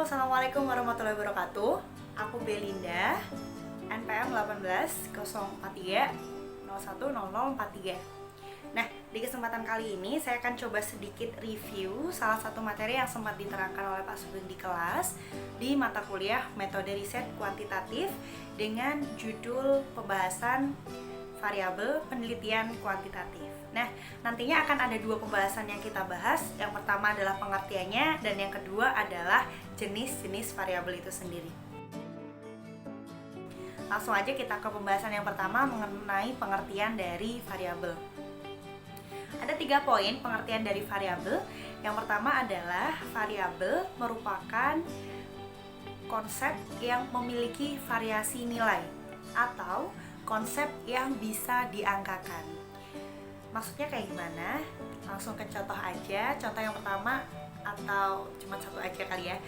Assalamualaikum warahmatullahi wabarakatuh. Aku Belinda, NPM 18 043 010043. Nah, di kesempatan kali ini saya akan coba sedikit review salah satu materi yang sempat diterangkan oleh Pak Sugeng di kelas di mata kuliah Metode Riset Kuantitatif dengan judul pembahasan variabel penelitian kuantitatif. Nah, nantinya akan ada dua pembahasan yang kita bahas. Yang pertama adalah pengertiannya dan yang kedua adalah jenis-jenis variabel itu sendiri. Langsung aja kita ke pembahasan yang pertama mengenai pengertian dari variabel. Ada 3 poin pengertian dari variabel. Yang pertama adalah variabel merupakan konsep yang memiliki variasi nilai atau konsep yang bisa diangkakan. Maksudnya kayak gimana? Langsung ke contoh aja. Contoh yang pertama atau cuma satu aja kali ya,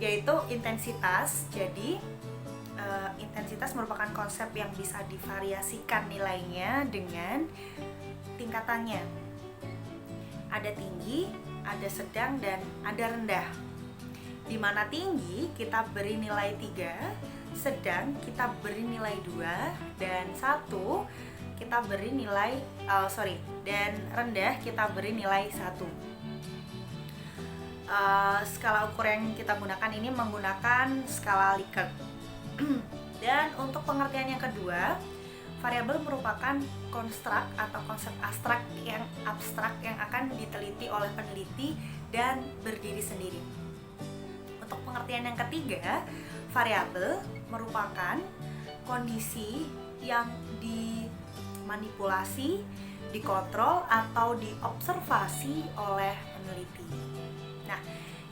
yaitu intensitas. Jadi intensitas merupakan konsep yang bisa divariasikan nilainya dengan tingkatannya. Ada tinggi, ada sedang, dan ada rendah. Di mana tinggi kita beri nilai 3, sedang kita beri nilai 2, dan 1 kita beri nilai dan rendah kita beri nilai 1. Skala ukur yang kita gunakan ini menggunakan skala Likert. Dan untuk pengertian yang kedua, variabel merupakan konstruk atau konsep abstrak yang akan diteliti oleh peneliti dan berdiri sendiri. Untuk pengertian yang ketiga, variabel merupakan kondisi yang dimanipulasi, dikontrol, atau diobservasi oleh peneliti. Nah,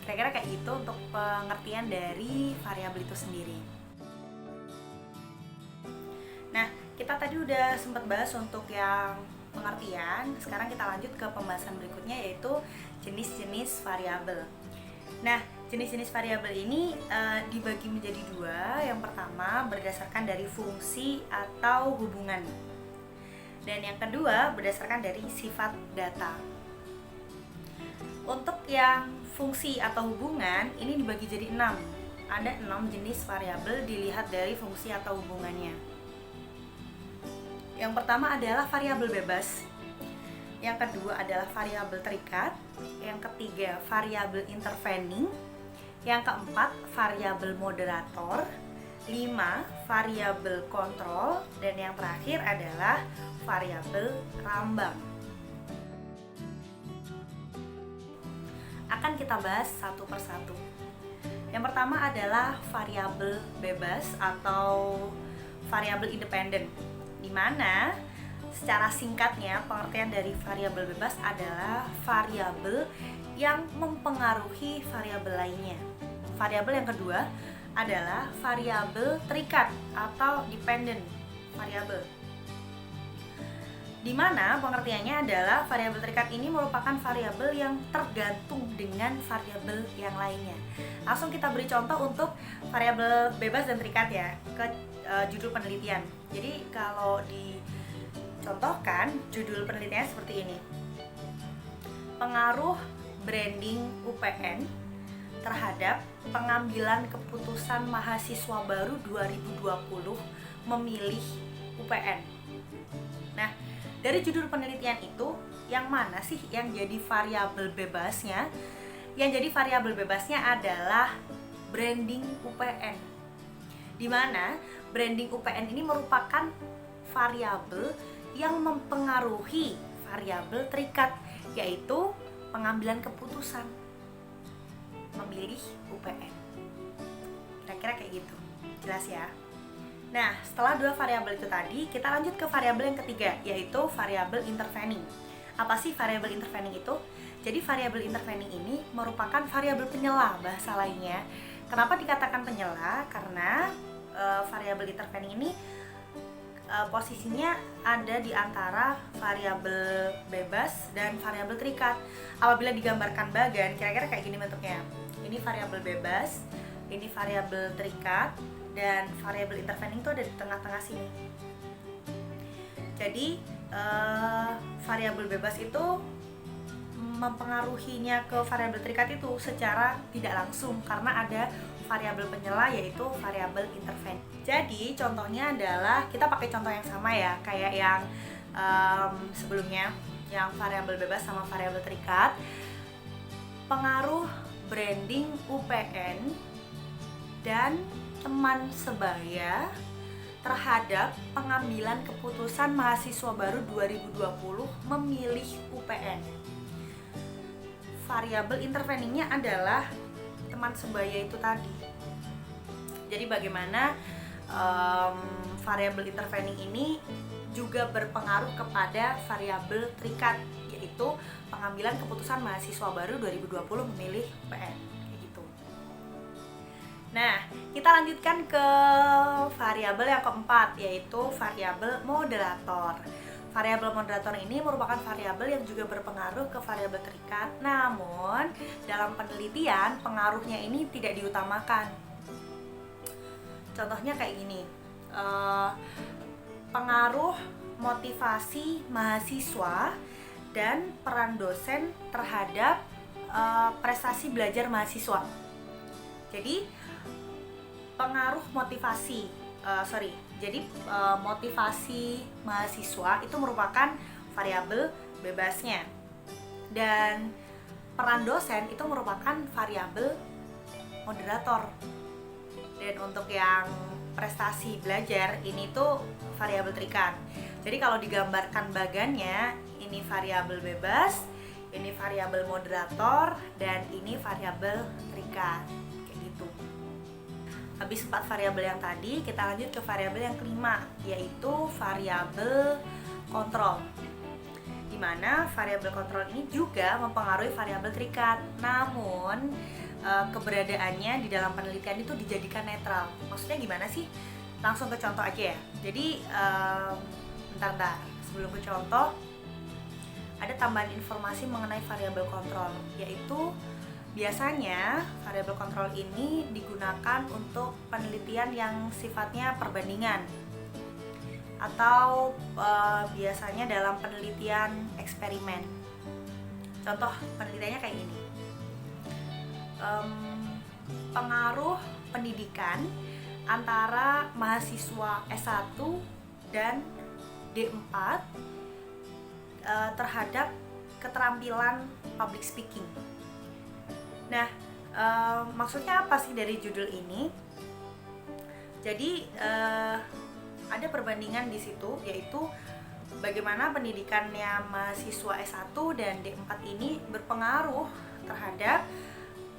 kira-kira kayak gitu untuk pengertian dari variabel itu sendiri. Nah, kita tadi udah sempat bahas untuk yang pengertian. Sekarang kita lanjut ke pembahasan berikutnya, yaitu jenis-jenis variabel. Nah, jenis-jenis variabel ini dibagi menjadi 2. Yang pertama berdasarkan dari fungsi atau hubungan, dan yang kedua berdasarkan dari sifat data. Untuk yang fungsi atau hubungan ini dibagi jadi 6. Ada 6 jenis variabel dilihat dari fungsi atau hubungannya. Yang pertama adalah variabel bebas. Yang kedua adalah variabel terikat. Yang ketiga variabel intervening. Yang keempat variabel moderator. 5 variabel kontrol, dan yang terakhir adalah variabel rambang. Akan kita bahas satu persatu. Yang pertama adalah variabel bebas atau variabel independen, di mana secara singkatnya pengertian dari variabel bebas adalah variabel yang mempengaruhi variabel lainnya. Variabel yang kedua adalah variabel terikat atau dependent variabel, di mana pengertiannya adalah variabel terikat ini merupakan variabel yang tergantung dengan variabel yang lainnya. Langsung kita beri contoh untuk variabel bebas dan terikat ya, ke judul penelitian. Jadi kalau dicontohkan judul penelitiannya seperti ini: pengaruh branding UPN terhadap pengambilan keputusan mahasiswa baru 2020 memilih UPN. Nah, dari judul penelitian itu, yang mana sih yang jadi variabel bebasnya? Yang jadi variabel bebasnya adalah branding UPN, di mana branding UPN ini merupakan variabel yang mempengaruhi variabel terikat, yaitu pengambilan keputusan memilih UPN. Kira-kira kayak gitu. Jelas ya? Nah, setelah 2 variabel itu tadi, kita lanjut ke variabel yang ketiga, yaitu variabel intervening. Apa sih variabel intervening itu? Jadi variabel intervening ini merupakan variabel penyela bahasa lainnya. Kenapa dikatakan penyela? Karena variabel intervening ini posisinya ada di antara variabel bebas dan variabel terikat. Apabila digambarkan bagan, kira-kira kayak gini bentuknya. Ini variabel bebas, ini variabel terikat, dan variabel intervening itu ada di tengah-tengah sini. Jadi variabel bebas itu mempengaruhinya ke variabel terikat itu secara tidak langsung karena ada variabel penyela yaitu variabel intervensi. Jadi contohnya adalah kita pakai contoh yang sama ya, kayak yang sebelumnya, yang variabel bebas sama variabel terikat. Pengaruh branding UPN dan teman sebaya terhadap pengambilan keputusan mahasiswa baru 2020 memilih UPN. Variabel interveningnya adalah teman sebaya itu tadi. Jadi bagaimana variabel intervening ini juga berpengaruh kepada variabel terikat, yaitu pengambilan keputusan mahasiswa baru 2020 memilih UPN. Kayak gitu. Nah, kita lanjutkan ke variabel yang keempat, yaitu variabel moderator. Variabel moderator ini merupakan variabel yang juga berpengaruh ke variabel terikat, namun dalam penelitian pengaruhnya ini tidak diutamakan. Contohnya kayak gini, pengaruh motivasi mahasiswa dan peran dosen terhadap prestasi belajar mahasiswa. Jadi pengaruh motivasi, motivasi mahasiswa itu merupakan variabel bebasnya, dan peran dosen itu merupakan variabel moderator. Dan untuk yang prestasi belajar ini tuh variabel terikat. Jadi kalau digambarkan bagannya, ini variabel bebas, ini variabel moderator, dan ini variabel terikat. Kayak gitu. Habis 4 variabel yang tadi, kita lanjut ke variabel yang kelima, yaitu variabel kontrol. Di mana variabel kontrol ini juga mempengaruhi variabel terikat. Namun keberadaannya di dalam penelitian itu dijadikan netral. Maksudnya gimana sih? Langsung ke contoh aja ya. Jadi bentar, sebelum ke contoh, ada tambahan informasi mengenai variabel kontrol, yaitu biasanya variabel kontrol ini digunakan untuk penelitian yang sifatnya perbandingan, atau biasanya dalam penelitian eksperimen. Contoh penelitiannya kayak gini. Pengaruh pendidikan antara mahasiswa S1 dan D4 terhadap keterampilan public speaking. Nah, maksudnya apa sih dari judul ini? Jadi ada perbandingan di situ, yaitu bagaimana pendidikannya mahasiswa S1 dan D4 ini berpengaruh terhadap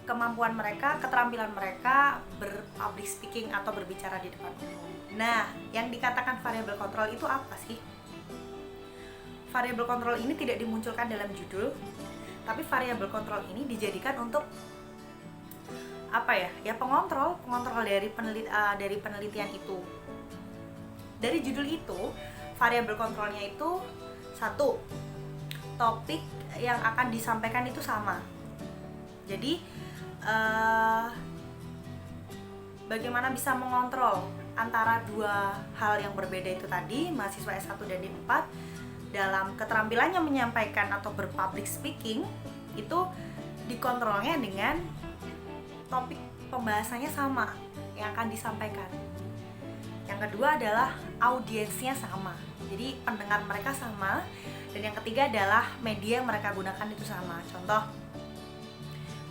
kemampuan mereka, keterampilan mereka berpublic speaking atau berbicara di depan umum. Nah, yang dikatakan variabel kontrol itu apa sih? Variabel kontrol ini tidak dimunculkan dalam judul, tapi variabel kontrol ini dijadikan untuk apa ya? Ya pengontrol dari penelitian itu. Dari judul itu, variabel kontrolnya itu satu, topik yang akan disampaikan itu sama. Jadi bagaimana bisa mengontrol antara dua hal yang berbeda itu tadi, mahasiswa S1 dan D4 dalam keterampilannya menyampaikan atau berpublic speaking, itu dikontrolnya dengan topik pembahasannya sama yang akan disampaikan. Yang kedua adalah audiensnya sama, jadi pendengar mereka sama. Dan yang ketiga adalah media yang mereka gunakan itu sama. Contoh,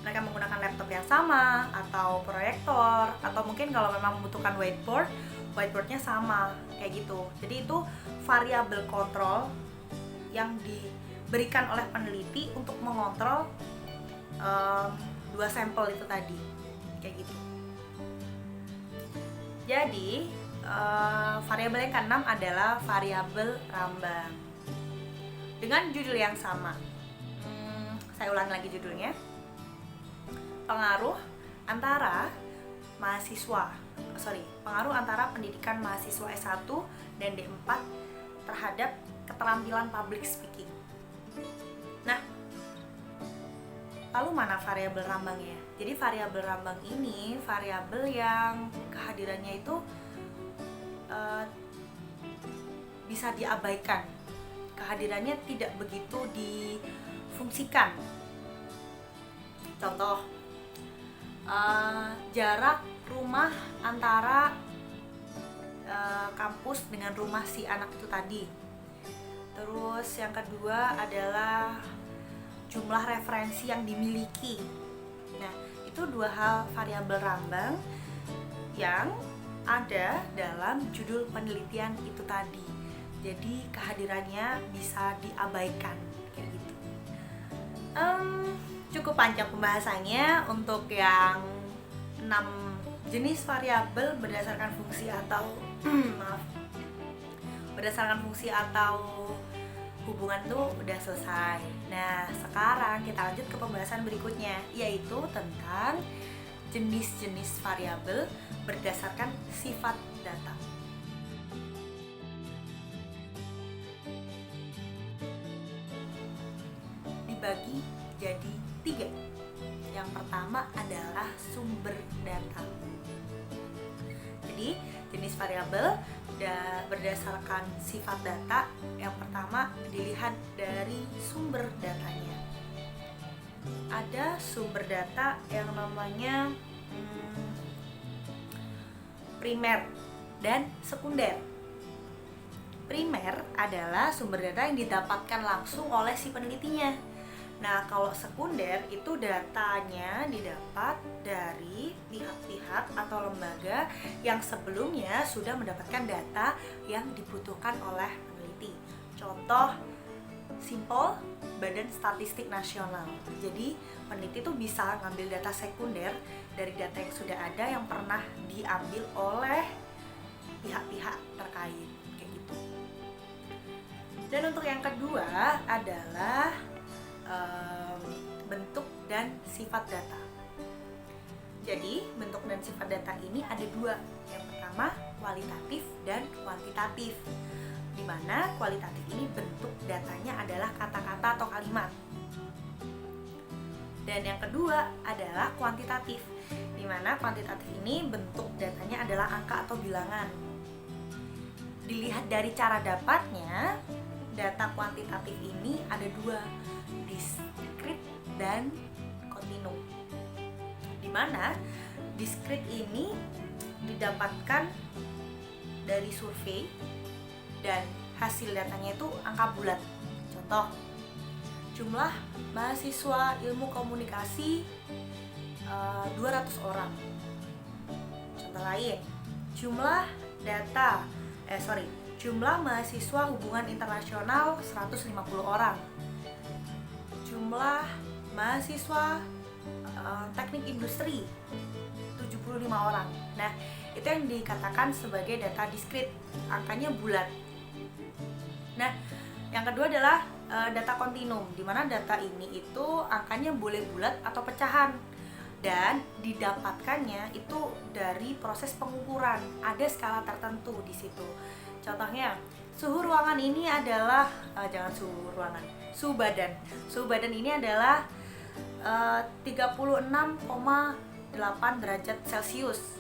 mereka menggunakan laptop yang sama, atau proyektor, atau mungkin kalau memang membutuhkan whiteboardnya sama, kayak gitu. Jadi itu variabel kontrol yang diberikan oleh peneliti untuk mengontrol dua sampel itu tadi, kayak gitu. Jadi variabel yang keenam adalah variabel rambang dengan judul yang sama. Saya ulangi lagi judulnya. Pengaruh antara pendidikan mahasiswa S1 dan D4 terhadap keterampilan public speaking. Nah, lalu mana variabel rambangnya? Jadi variabel rambang ini variabel yang kehadirannya itu bisa diabaikan. Kehadirannya tidak begitu difungsikan. Contoh, jarak rumah antara kampus dengan rumah si anak itu tadi. Terus yang kedua adalah jumlah referensi yang dimiliki. Nah, itu dua hal variabel rambang yang ada dalam judul penelitian itu tadi. Jadi kehadirannya bisa diabaikan kayak gitu. Cukup panjang pembahasannya untuk yang 6 jenis variabel berdasarkan fungsi atau berdasarkan fungsi atau hubungan tuh udah selesai. Nah, sekarang kita lanjut ke pembahasan berikutnya, yaitu tentang jenis-jenis variabel berdasarkan sifat data. Dibagi jadi 3. Yang pertama adalah sumber data. Jadi, jenis variabel berdasarkan sifat data, yang pertama dilihat dari sumber datanya. Ada sumber data yang namanya primer dan sekunder. Primer adalah sumber data yang didapatkan langsung oleh si penelitinya. Nah, kalau sekunder itu datanya didapat dari pihak-pihak atau lembaga yang sebelumnya sudah mendapatkan data yang dibutuhkan oleh peneliti. Contoh simpel, Badan Statistik Nasional. Jadi, peneliti itu bisa ngambil data sekunder dari data yang sudah ada yang pernah diambil oleh pihak-pihak terkait, kayak gitu. Dan untuk yang kedua adalah bentuk dan sifat data. Jadi, bentuk dan sifat data ini ada 2. Yang pertama, kualitatif dan kuantitatif. Di mana kualitatif ini bentuk datanya adalah kata-kata atau kalimat. Dan yang kedua adalah kuantitatif. Di mana kuantitatif ini bentuk datanya adalah angka atau bilangan. Dilihat dari cara dapatnya, data kuantitatif ini ada 2, diskrit dan kontinu. Di mana diskrit ini didapatkan dari survei dan hasil datanya itu angka bulat. Contoh, jumlah mahasiswa ilmu komunikasi 200 orang. Contoh lain, jumlah mahasiswa hubungan internasional 150 orang. Jumlah mahasiswa teknik industri 75 orang. Nah, itu yang dikatakan sebagai data diskrit, angkanya bulat. Nah, yang kedua adalah data kontinum, di mana data ini itu angkanya boleh bulat atau pecahan. Dan didapatkannya itu dari proses pengukuran, ada skala tertentu di situ. Contohnya, suhu ruangan ini adalah suhu badan. Suhu badan ini adalah 36,8 derajat Celcius.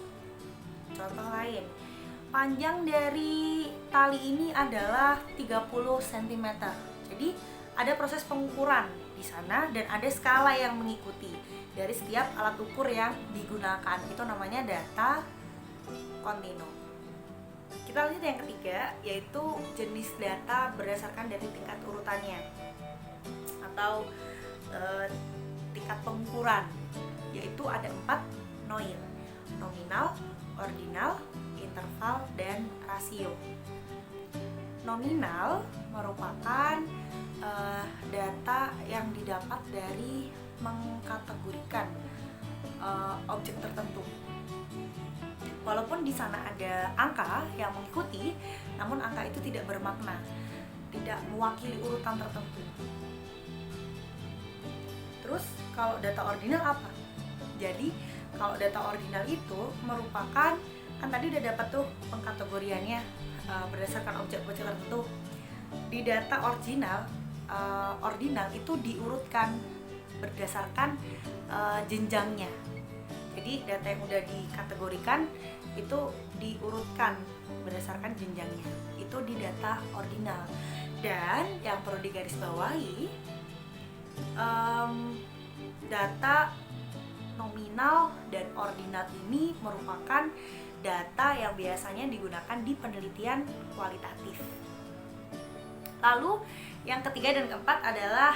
Contoh lain, panjang dari tali ini adalah 30 cm. Jadi ada proses pengukuran di sana dan ada skala yang mengikuti dari setiap alat ukur yang digunakan. Itu namanya data kontinu. Kita lanjut yang ketiga, yaitu jenis data berdasarkan dari tingkat urutannya atau tingkat pengukuran, yaitu ada 4 noin: nominal, ordinal, interval, dan rasio. Nominal merupakan data yang didapat dari mengkategorikan objek tertentu. Walaupun di sana ada angka yang mengikuti, namun angka itu tidak bermakna, tidak mewakili urutan tertentu. Terus kalau data ordinal apa? Jadi kalau data ordinal itu merupakan, kan tadi udah dapat tuh pengkategoriannya berdasarkan objek-objek tertentu. Di data ordinal itu diurutkan berdasarkan jenjangnya. Jadi data yang udah dikategorikan itu diurutkan berdasarkan jenjangnya. Itu di data ordinal. Dan yang perlu digarisbawahi, data nominal dan ordinal ini merupakan data yang biasanya digunakan di penelitian kualitatif. Lalu yang ketiga dan keempat adalah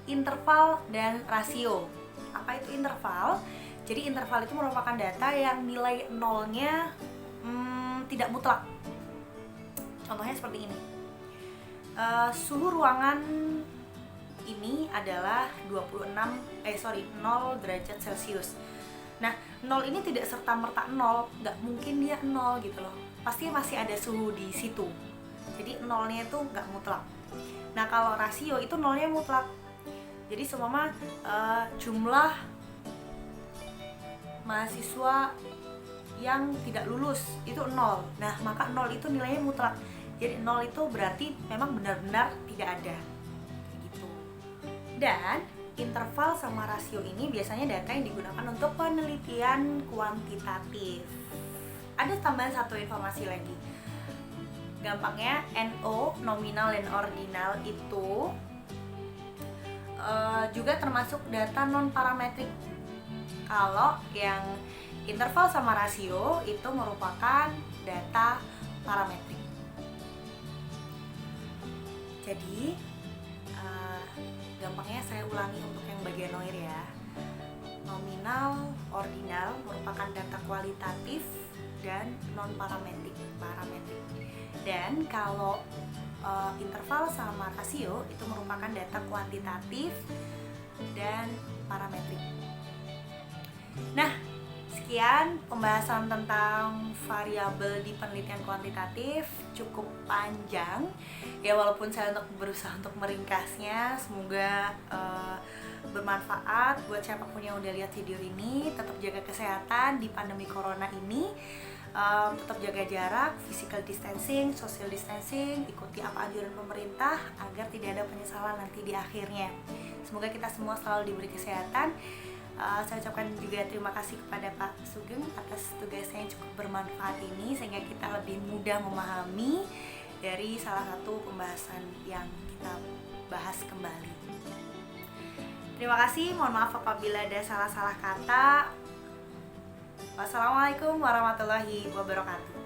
interval dan rasio. Apa itu interval? Jadi interval itu merupakan data yang nilai nolnya tidak mutlak. Contohnya seperti ini. Suhu ruangan ini adalah 0 derajat Celcius. Nah, 0 ini tidak serta-merta 0, nggak mungkin dia 0 gitu loh. Pasti masih ada suhu di situ. Jadi 0-nya itu nggak mutlak. Nah, kalau rasio itu 0-nya mutlak. Jadi seumpama jumlah mahasiswa yang tidak lulus itu 0. Nah, maka 0 itu nilainya mutlak. Jadi 0 itu berarti memang benar-benar tidak ada. Gitu. Dan interval sama rasio ini biasanya data yang digunakan untuk penelitian kuantitatif. Ada tambahan satu informasi lagi. Gampangnya NO, nominal dan ordinal itu juga termasuk data non parametrik. Kalau yang interval sama rasio itu merupakan data parametrik. Jadi gampangnya saya ulangi untuk yang bagian noir ya. Nominal, ordinal merupakan data kualitatif dan non parametrik. Dan kalau interval sama rasio itu merupakan data kuantitatif dan parametrik. Nah, sekian pembahasan tentang variabel di penelitian kuantitatif. Cukup panjang ya, walaupun saya berusaha untuk meringkasnya. Semoga bermanfaat buat siapapun yang udah lihat video ini. Tetap jaga kesehatan di pandemi corona ini. Tetap jaga jarak, physical distancing, social distancing, ikuti apa anjuran pemerintah agar tidak ada penyesalan nanti di akhirnya. Semoga kita semua selalu diberi kesehatan. Saya ucapkan juga terima kasih kepada Pak Sugeng atas tugasnya yang cukup bermanfaat ini, sehingga kita lebih mudah memahami dari salah satu pembahasan yang kita bahas kembali. Terima kasih, mohon maaf apabila ada salah-salah kata. Wassalamualaikum warahmatullahi wabarakatuh.